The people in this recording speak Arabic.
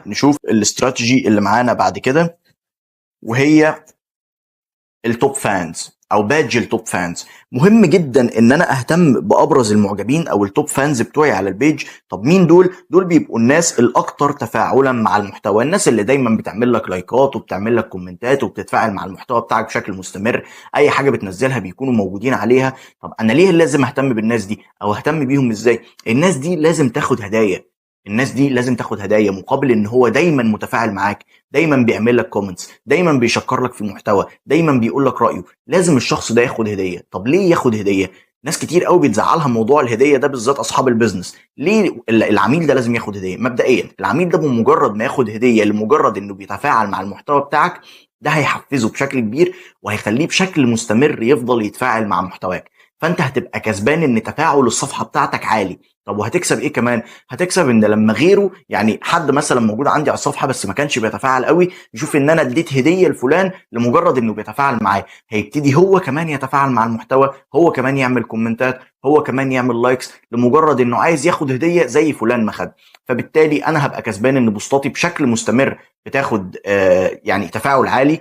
نشوف الاستراتيجي اللي معانا بعد كده، وهي التوب فانز او بادج التوب فانز. مهم جدا ان انا اهتم بابرز المعجبين او التوب فانز بتوعي على البيج. طب مين دول؟ دول بيبقوا الناس الاكثر تفاعلا مع المحتوى، الناس اللي دايما بتعمل لك لايكات وبتعمل لك كومنتات وبتتفاعل مع المحتوى بتاعك بشكل مستمر. اي حاجه بتنزلها بيكونوا موجودين عليها. طب انا ليه لازم اهتم بالناس دي او اهتم بيهم ازاي؟ الناس دي لازم تاخد هدايا. الناس دي لازم تاخد هدايا مقابل ان هو دايما متفاعل معاك، دايما بيعمل لك كومنتس، دايما بيشكر لك في المحتوى، دايما بيقول لك رايه. لازم الشخص ده ياخد هديه. طب ليه ياخد هديه؟ ناس كتير قوي بيتزعلها موضوع الهديه ده، بالذات اصحاب البيزنس. ليه العميل ده لازم ياخد هديه؟ مبدئيا العميل ده بمجرد ما ياخد هديه لمجرد انه بيتفاعل مع المحتوى بتاعك، ده هيحفزه بشكل كبير وهيخليه بشكل مستمر يفضل يتفاعل مع محتواك. فانت هتبقى كسبان ان تفاعل الصفحه بتاعتك عالي. طب وهتكسب ايه كمان؟ هتكسب ان لما غيره، يعني حد مثلا موجود عندي على الصفحه بس ما كانش بيتفاعل قوي، يشوف ان انا اديت هديه لفلان لمجرد انه بيتفاعل معايا، هيبتدي هو كمان يتفاعل مع المحتوى، هو كمان يعمل كومنتات، هو كمان يعمل لايكس لمجرد انه عايز ياخد هديه زي فلان ما خد. فبالتالي انا هبقى كسبان ان بوستاتي بشكل مستمر بتاخد يعني تفاعل عالي،